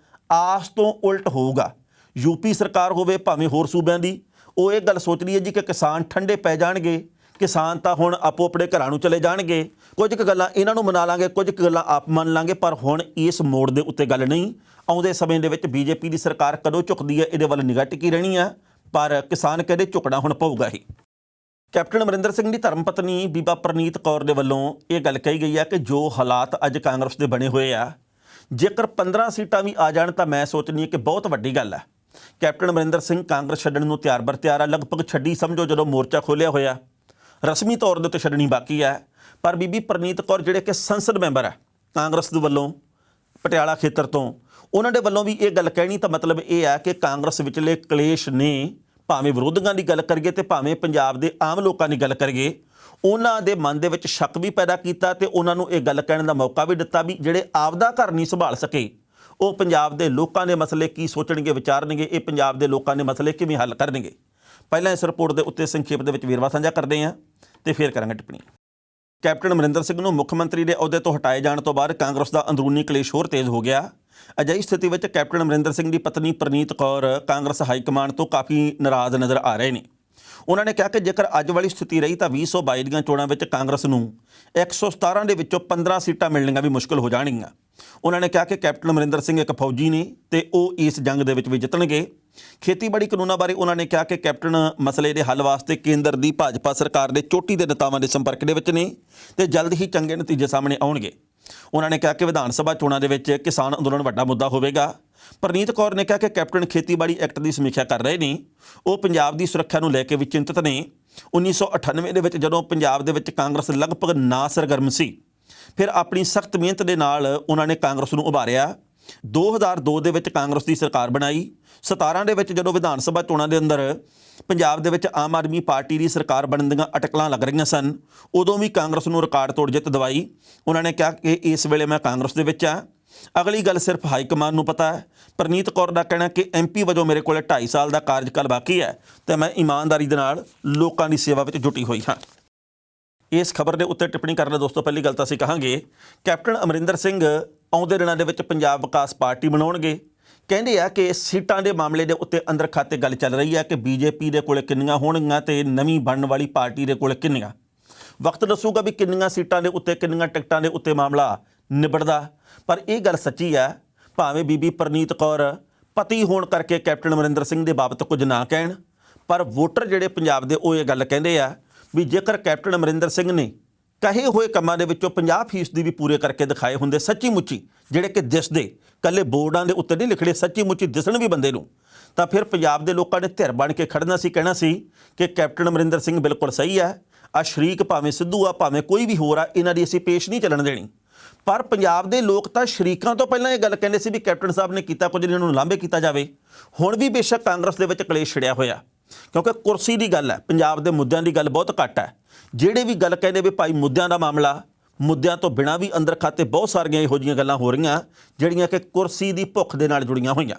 ਆਸ ਤੋਂ ਉਲਟ ਹੋਊਗਾ। ਯੂਪੀ ਸਰਕਾਰ ਹੋਵੇ ਭਾਵੇਂ ਹੋਰ ਸੂਬਿਆਂ ਦੀ, ਉਹ ਇਹ ਗੱਲ ਸੋਚ ਰਹੀ ਹੈ ਜੀ ਕਿ ਕਿਸਾਨ ਠੰਡੇ ਪੈ ਜਾਣਗੇ, ਕਿਸਾਨ ਤਾਂ ਹੁਣ ਆਪੋ ਆਪਣੇ ਘਰਾਂ ਨੂੰ ਚਲੇ ਜਾਣਗੇ, ਕੁਝ ਕੁ ਗੱਲਾਂ ਇਹਨਾਂ ਨੂੰ ਮਨਾ ਲਾਂਗੇ, ਕੁਝ ਕੁ ਗੱਲਾਂ ਆਪ ਮੰਨ ਲਾਂਗੇ, ਪਰ ਹੁਣ ਇਸ ਮੋੜ ਦੇ ਉੱਤੇ ਗੱਲ ਨਹੀਂ। ਆਉਂਦੇ ਸਮੇਂ ਦੇ ਵਿੱਚ ਬੀਜੇਪੀ ਦੀ ਸਰਕਾਰ ਕਦੋਂ ਝੁਕਦੀ ਹੈ ਇਹਦੇ ਵੱਲ ਨਿਗਾਹ ਟਿਕੀ ਰਹਿਣੀ ਆ, ਪਰ ਕਿਸਾਨ ਕਹਿੰਦੇ ਝੁਕਣਾ ਹੁਣ ਪਊਗਾ ਹੀ। ਕੈਪਟਨ ਅਮਰਿੰਦਰ ਸਿੰਘ ਦੀ ਧਰਮ ਪਤਨੀ ਬੀਬਾ ਪ੍ਰਨੀਤ ਕੌਰ ਦੇ ਵੱਲੋਂ ਇਹ ਗੱਲ ਕਹੀ ਗਈ ਹੈ ਕਿ ਜੋ ਹਾਲਾਤ ਅੱਜ ਕਾਂਗਰਸ ਦੇ ਬਣੇ ਹੋਏ ਆ, ਜੇਕਰ 15 ਸੀਟਾਂ ਵੀ ਆ ਜਾਣ ਤਾਂ ਮੈਂ ਸੋਚਣੀ ਹੈ ਕਿ ਬਹੁਤ ਵੱਡੀ ਗੱਲ ਹੈ। ਕੈਪਟਨ ਅਮਰਿੰਦਰ ਸਿੰਘ ਕਾਂਗਰਸ ਛੱਡਣ ਨੂੰ ਤਿਆਰ ਆ, ਲਗਭਗ ਛੱਡੀ ਸਮਝੋ ਜਦੋਂ ਮੋਰਚਾ ਖੋਲ੍ਹਿਆ ਹੋਇਆ, ਰਸਮੀ ਤੌਰ ਦੇ ਉੱਤੇ ਛੱਡਣੀ ਬਾਕੀ ਹੈ। ਪਰ ਬੀਬੀ ਪ੍ਰਨੀਤ ਕੌਰ ਜਿਹੜੇ ਕਿ ਸੰਸਦ ਮੈਂਬਰ ਹੈ ਕਾਂਗਰਸ ਦੇ ਵੱਲੋਂ ਪਟਿਆਲਾ ਖੇਤਰ ਤੋਂ, ਉਹਨਾਂ ਦੇ ਵੱਲੋਂ ਵੀ ਇਹ ਗੱਲ ਕਹਿਣੀ ਤਾਂ ਮਤਲਬ ਇਹ ਹੈ ਕਿ ਕਾਂਗਰਸ ਵਿਚਲੇ ਕਲੇਸ਼ ਨੇ, ਭਾਵੇਂ ਵਿਰੋਧੀਆਂ ਦੀ ਗੱਲ ਕਰੀਏ ਤੇ ਭਾਵੇਂ ਪੰਜਾਬ ਦੇ ਆਮ ਲੋਕਾਂ ਦੀ ਗੱਲ ਕਰੀਏ, ਉਹਨਾਂ ਦੇ ਮਨ ਦੇ ਵਿੱਚ ਸ਼ੱਕ ਵੀ ਪੈਦਾ ਕੀਤਾ ਤੇ ਉਹਨਾਂ ਨੂੰ ਇਹ ਗੱਲ ਕਹਿਣ ਦਾ ਮੌਕਾ ਵੀ ਦਿੱਤਾ ਵੀ ਜਿਹੜੇ ਆਪਦਾ ਘਰ ਨਹੀਂ ਸੰਭਾਲ ਸਕੇ ਉਹ ਪੰਜਾਬ ਦੇ ਲੋਕਾਂ ਦੇ ਮਸਲੇ ਕੀ ਸੋਚਣਗੇ, ਵਿਚਾਰਨਗੇ, ਇਹ ਪੰਜਾਬ ਦੇ ਲੋਕਾਂ ਦੇ ਮਸਲੇ ਕਿਵੇਂ ਹੱਲ ਕਰਨਗੇ। ਪਹਿਲਾਂ ਇਸ ਰਿਪੋਰਟ ਦੇ ਉੱਤੇ ਸੰਖੇਪ ਦੇ ਵਿੱਚ ਵੇਰਵਾ ਸਾਂਝਾ ਕਰਦੇ ਹਾਂ ਤੇ ਫਿਰ ਕਰਾਂਗੇ ਟਿੱਪਣੀ। ਕੈਪਟਨ ਅਮਰਿੰਦਰ ਸਿੰਘ ਨੂੰ ਮੁੱਖ ਮੰਤਰੀ ਦੇ ਅਹੁਦੇ ਤੋਂ ਹਟਾਏ ਜਾਣ ਤੋਂ ਬਾਅਦ ਕਾਂਗਰਸ ਦਾ ਅੰਦਰੂਨੀ ਕਲੇਸ਼ ਹੋਰ ਤੇਜ਼ ਹੋ ਗਿਆ। ਅਜਿਹੀ ਸਥਿਤੀ ਵਿੱਚ ਕੈਪਟਨ ਅਮਰਿੰਦਰ ਸਿੰਘ ਦੀ ਪਤਨੀ ਪ੍ਰਨੀਤ ਕੌਰ ਕਾਂਗਰਸ ਹਾਈ ਕਮਾਂਡ ਤੋਂ ਕਾਫੀ ਨਾਰਾਜ਼ ਨਜ਼ਰ ਆ ਰਹੇ ਨੇ। ਉਹਨਾਂ ਨੇ ਕਿਹਾ ਕਿ ਜੇਕਰ ਅੱਜ ਵਾਲੀ ਸਥਿਤੀ ਰਹੀ ਤਾਂ 2022 ਦੀਆਂ ਚੋਣਾਂ ਵਿੱਚ ਕਾਂਗਰਸ ਨੂੰ 117 ਦੇ ਵਿੱਚੋਂ 15 ਸੀਟਾਂ ਮਿਲਣੀਆਂ ਵੀ ਮੁਸ਼ਕਲ ਹੋ ਜਾਣਗੀਆਂ। ਉਹਨਾਂ ਨੇ ਕਿਹਾ ਕਿ ਕੈਪਟਨ ਅਮਰਿੰਦਰ ਸਿੰਘ ਇੱਕ ਫੌਜੀ ਨੇ ਤੇ ਉਹ ਇਸ ਜੰਗ ਦੇ ਵਿੱਚ ਵੀ ਜਿੱਤਣਗੇ। ਖੇਤੀਬਾੜੀ ਕਾਨੂੰਨਾਂ ਬਾਰੇ ਉਹਨਾਂ ਨੇ ਕਿਹਾ ਕਿ ਕੈਪਟਨ ਮਸਲੇ ਦੇ ਹੱਲ ਵਾਸਤੇ ਕੇਂਦਰ ਦੀ ਭਾਜਪਾ ਸਰਕਾਰ ਦੇ ਚੋਟੀ ਦੇ ਨੇਤਾਵਾਂ ਦੇ ਸੰਪਰਕ ਦੇ ਵਿੱਚ ਨੇ ਤੇ ਜਲਦ ਹੀ ਚੰਗੇ ਨਤੀਜੇ ਸਾਹਮਣੇ ਆਉਣਗੇ। ਉਹਨਾਂ ਨੇ ਕਿਹਾ ਕਿ ਵਿਧਾਨ ਸਭਾ ਚੋਣਾਂ ਦੇ ਵਿੱਚ ਕਿਸਾਨ ਅੰਦੋਲਨ ਵੱਡਾ ਮੁੱਦਾ ਹੋਵੇਗਾ। ਪ੍ਰਨੀਤ ਕੌਰ ਨੇ ਕਿਹਾ ਕਿ ਕੈਪਟਨ ਖੇਤੀਬਾੜੀ ਐਕਟ ਦੀ ਸਮੀਖਿਆ ਕਰ ਰਹੇ ਨੇ, ਉਹ ਪੰਜਾਬ ਦੀ ਸੁਰੱਖਿਆ ਨੂੰ ਲੈ ਕੇ ਵੀ ਚਿੰਤਤ ਨੇ। 1998 ਦੇ ਵਿੱਚ ਜਦੋਂ ਪੰਜਾਬ ਦੇ ਵਿੱਚ ਕਾਂਗਰਸ ਲਗਭਗ ਨਾ ਸਰਗਰਮ ਸੀ, ਫਿਰ ਆਪਣੀ ਸਖਤ ਮਿਹਨਤ ਦੇ ਨਾਲ ਉਹਨਾਂ ਨੇ ਕਾਂਗਰਸ ਨੂੰ ਉਭਾਰਿਆ। 2002 ਦੇ ਵਿੱਚ ਕਾਂਗਰਸ ਦੀ ਸਰਕਾਰ ਬਣਾਈ। 17 ਦੇ ਵਿੱਚ ਜਦੋਂ ਵਿਧਾਨ ਸਭਾ ਚੋਣਾਂ ਦੇ ਅੰਦਰ ਪੰਜਾਬ ਦੇ ਵਿੱਚ ਆਮ ਆਦਮੀ ਪਾਰਟੀ ਦੀ ਸਰਕਾਰ ਬਣਨ ਦੀਆਂ ਅਟਕਲਾਂ ਲੱਗ ਰਹੀਆਂ ਸਨ, ਉਦੋਂ ਵੀ ਕਾਂਗਰਸ ਨੂੰ ਰਿਕਾਰਡ ਤੋੜ ਜਿੱਤ ਦਿਵਾਈ। ਉਹਨਾਂ ਨੇ ਕਿਹਾ ਕਿ ਇਸ ਵੇਲੇ ਮੈਂ ਕਾਂਗਰਸ ਦੇ ਵਿੱਚ ਹਾਂ, ਅਗਲੀ ਗੱਲ ਸਿਰਫ ਹਾਈ ਕਮਾਨ ਨੂੰ ਪਤਾ ਹੈ। ਪ੍ਰਨੀਤ ਕੌਰ ਦਾ ਕਹਿਣਾ ਕਿ MP ਵਜੋਂ ਮੇਰੇ ਕੋਲ 2.5 ਸਾਲ ਦਾ ਕਾਰਜਕਾਲ ਬਾਕੀ ਹੈ ਤੇ ਮੈਂ ਇਮਾਨਦਾਰੀ ਦੇ ਨਾਲ ਲੋਕਾਂ ਦੀ ਸੇਵਾ ਵਿੱਚ ਜੁਟੀ ਹੋਈ ਹਾਂ। ਇਸ ਖਬਰ ਦੇ ਉੱਤੇ ਟਿੱਪਣੀ ਕਰਨ ਦੋਸਤੋ ਪਹਿਲੀ ਗੱਲ ਤਾਂ ਅਸੀਂ ਕਹਾਂਗੇ ਕੈਪਟਨ ਅਮਰਿੰਦਰ ਸਿੰਘ ਆਉਂਦੇ ਦਿਨਾਂ ਦੇ ਵਿੱਚ ਪੰਜਾਬ ਵਿਕਾਸ ਪਾਰਟੀ ਬਣਾਉਣਗੇ। ਕਹਿੰਦੇ ਆ ਕਿ ਸੀਟਾਂ ਦੇ ਮਾਮਲੇ ਦੇ ਉੱਤੇ ਅੰਦਰ ਖਾਤੇ ਗੱਲ ਚੱਲ ਰਹੀ ਹੈ ਕਿ BJP ਦੇ ਕੋਲ ਕਿੰਨੀਆਂ ਹੋਣਗੀਆਂ ਤੇ ਨਵੀਂ ਬਣਨ ਵਾਲੀ ਪਾਰਟੀ ਦੇ ਕੋਲ ਕਿੰਨੀਆਂ। ਵਕਤ ਦੱਸੂਗਾ ਵੀ ਕਿੰਨੀਆਂ ਸੀਟਾਂ ਦੇ ਉੱਤੇ, ਕਿੰਨੀਆਂ ਟਿਕਟਾਂ ਦੇ ਉੱਤੇ ਮਾਮਲਾ ਨਿਬੜਦਾ। ਪਰ ਇਹ ਗੱਲ ਸੱਚੀ ਹੈ, ਭਾਵੇਂ ਬੀਬੀ ਪ੍ਰਨੀਤ ਕੌਰ ਪਤੀ ਹੋਣ ਕਰਕੇ ਕੈਪਟਨ ਅਮਰਿੰਦਰ ਸਿੰਘ ਦੇ ਬਾਬਤ ਕੁਝ ਨਾ ਕਹਿਣ, ਪਰ ਵੋਟਰ ਜਿਹੜੇ ਪੰਜਾਬ ਦੇ ਉਹ ਇਹ ਗੱਲ ਕਹਿੰਦੇ ਆ ਵੀ ਜੇਕਰ ਕੈਪਟਨ ਅਮਰਿੰਦਰ ਸਿੰਘ ਨੇ ਕਹੇ ਹੋਏ ਕੰਮਾਂ ਦੇ ਵਿੱਚੋਂ 50% ਵੀ ਪੂਰੇ ਕਰਕੇ ਦਿਖਾਏ ਹੁੰਦੇ, ਸੱਚੀ ਮੁੱਚੀ ਜਿਹੜੇ ਕਿ ਦਿਸਦੇ, ਇਕੱਲੇ ਬੋਰਡਾਂ ਦੇ ਉੱਤੇ ਨਹੀਂ ਲਿਖੜੇ, ਸੱਚੀ ਮੁੱਚੀ ਦਿਸਣ ਵੀ ਬੰਦੇ ਨੂੰ, ਤਾਂ ਫਿਰ ਪੰਜਾਬ ਦੇ ਲੋਕਾਂ ਨੇ ਧਿਰ ਬਣ ਕੇ ਖੜਨਾ ਸੀ, ਕਹਿਣਾ ਸੀ ਕਿ ਕੈਪਟਨ ਅਮਰਿੰਦਰ ਸਿੰਘ ਬਿਲਕੁਲ ਸਹੀ ਹੈ। ਆ ਸ਼ਰੀਕ ਭਾਵੇਂ ਸਿੱਧੂ ਆ, ਭਾਵੇਂ ਕੋਈ ਵੀ ਹੋਰ ਆ, ਇਹਨਾਂ ਦੀ ਅਸੀਂ ਪੇਸ਼ ਨਹੀਂ ਚੱਲਣ ਦੇਣੀ। ਪਰ ਪੰਜਾਬ ਦੇ ਲੋਕ ਤਾਂ ਸ਼ਰੀਕਾਂ ਤੋਂ ਪਹਿਲਾਂ ਇਹ ਗੱਲ ਕਹਿੰਦੇ ਸੀ ਵੀ ਕੈਪਟਨ ਸਾਹਿਬ ਨੇ ਕੀਤਾ ਕੁਝ, ਇਹਨਾਂ ਨੂੰ ਲਾਂਭੇ ਕੀਤਾ ਜਾਵੇ। ਹੁਣ ਵੀ ਬੇਸ਼ੱਕ ਕਾਂਗਰਸ ਦੇ ਵਿੱਚ ਕਲੇਸ਼ ਛਿੜਿਆ ਹੋਇਆ, ਕਿਉਂਕਿ ਕੁਰਸੀ ਦੀ ਗੱਲ ਹੈ, ਪੰਜਾਬ ਦੇ ਮੁੱਦਿਆਂ ਦੀ ਗੱਲ ਬਹੁਤ ਘੱਟ ਹੈ। ਜਿਹੜੇ ਵੀ ਗੱਲ ਕਹਿੰਦੇ ਵੀ ਭਾਈ ਮੁੱਦਿਆਂ ਦਾ ਮਾਮਲਾ, ਮੁੱਦਿਆਂ ਤੋਂ ਬਿਨਾਂ ਵੀ ਅੰਦਰ ਖਾਤੇ ਬਹੁਤ ਸਾਰੀਆਂ ਇਹੋ ਜਿਹੀਆਂ ਗੱਲਾਂ ਹੋ ਰਹੀਆਂ ਜਿਹੜੀਆਂ ਕਿ ਕੁਰਸੀ ਦੀ ਭੁੱਖ ਦੇ ਨਾਲ ਜੁੜੀਆਂ ਹੋਈਆਂ।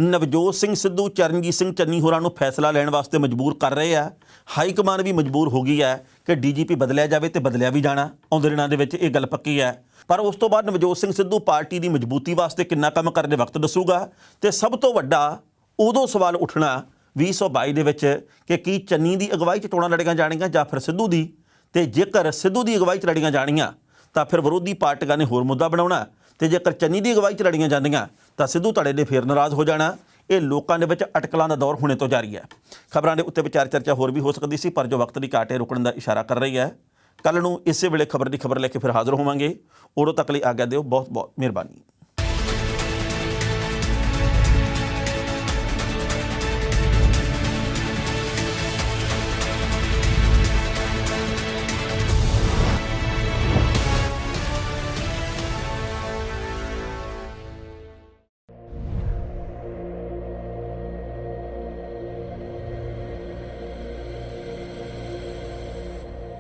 ਨਵਜੋਤ ਸਿੰਘ ਸਿੱਧੂ, ਚਰਨਜੀਤ ਸਿੰਘ ਚੰਨੀ ਹੋਰਾਂ ਨੂੰ ਫੈਸਲਾ ਲੈਣ ਵਾਸਤੇ ਮਜਬੂਰ ਕਰ ਰਹੇ ਆ। ਹਾਈ ਕਮਾਨ ਵੀ ਮਜਬੂਰ ਹੋ ਗਈ ਹੈ ਕਿ ਡੀਜੀਪੀ ਬਦਲਿਆ ਜਾਵੇ ਤੇ ਬਦਲਿਆ ਵੀ ਜਾਣਾ ਆਉਂਦੇ ਦਿਨਾਂ ਦੇ ਵਿੱਚ, ਇਹ ਗੱਲ ਪੱਕੀ ਹੈ। ਪਰ ਉਸ ਤੋਂ ਬਾਅਦ ਨਵਜੋਤ ਸਿੰਘ ਸਿੱਧੂ ਪਾਰਟੀ ਦੀ ਮਜ਼ਬੂਤੀ ਵਾਸਤੇ ਕਿੰਨਾ ਕੰਮ ਕਰਨ ਦੇ ਵਕਤ ਦੱਸੂਗਾ। ਤੇ ਸਭ ਤੋਂ ਵੱਡਾ ਉਦੋਂ ਸਵਾਲ ਉੱਠਣਾ 2022 ਦੇ ਵਿੱਚ ਕਿ ਕੀ ਚੰਨੀ ਦੀ ਅਗਵਾਈ 'ਚ ਚੋਣਾਂ ਲੜੀਆਂ ਜਾਣੀਆਂ ਜਾਂ ਫਿਰ ਸਿੱਧੂ ਦੀ। ਤੇ ਜੇਕਰ ਸਿੱਧੂ ਦੀ ਅਗਵਾਈ 'ਚ ਲੜੀਆਂ ਜਾਣੀਆਂ ਤਾਂ ਫਿਰ ਵਿਰੋਧੀ ਪਾਰਟੀਆਂ ਨੇ ਹੋਰ ਮੁੱਦਾ ਬਣਾਉਣਾ, ਤੇ ਜੇਕਰ ਚੰਨੀ ਦੀ ਅਗਵਾਈ 'ਚ ਲੜੀਆਂ ਜਾਂਦੀਆਂ ਤਾਂ ਸਿੱਧੂ ਧੜੇ ਨੇ ਫੇਰ ਨਾਰਾਜ਼ ਹੋ ਜਾਣਾ। ਇਹ ਲੋਕਾਂ ਦੇ ਵਿੱਚ ਅਟਕਲਾਂ ਦਾ ਦੌਰ ਹੁਣੇ ਤੋਂ ਜਾਰੀ ਹੈ। ਖਬਰਾਂ ਦੇ ਉੱਤੇ ਵਿਚਾਰ ਚਰਚਾ ਹੋਰ ਵੀ ਹੋ ਸਕਦੀ ਸੀ, ਪਰ ਜੋ ਵਕਤ ਦੀ ਘਾਟ ਹੈ ਰੁਕਣ ਦਾ ਇਸ਼ਾਰਾ ਕਰ ਰਹੀ ਹੈ। ਕੱਲ੍ਹ ਨੂੰ ਇਸੇ ਵੇਲੇ ਖਬਰ ਦੀ ਖਬਰ ਲੈ ਕੇ ਫਿਰ ਹਾਜ਼ਰ ਹੋਵਾਂਗੇ। ਉਦੋਂ ਤੱਕ ਲਈ ਆਗਿਆ ਦਿਓ। ਬਹੁਤ ਬਹੁਤ ਮਿਹਰਬਾਨੀ।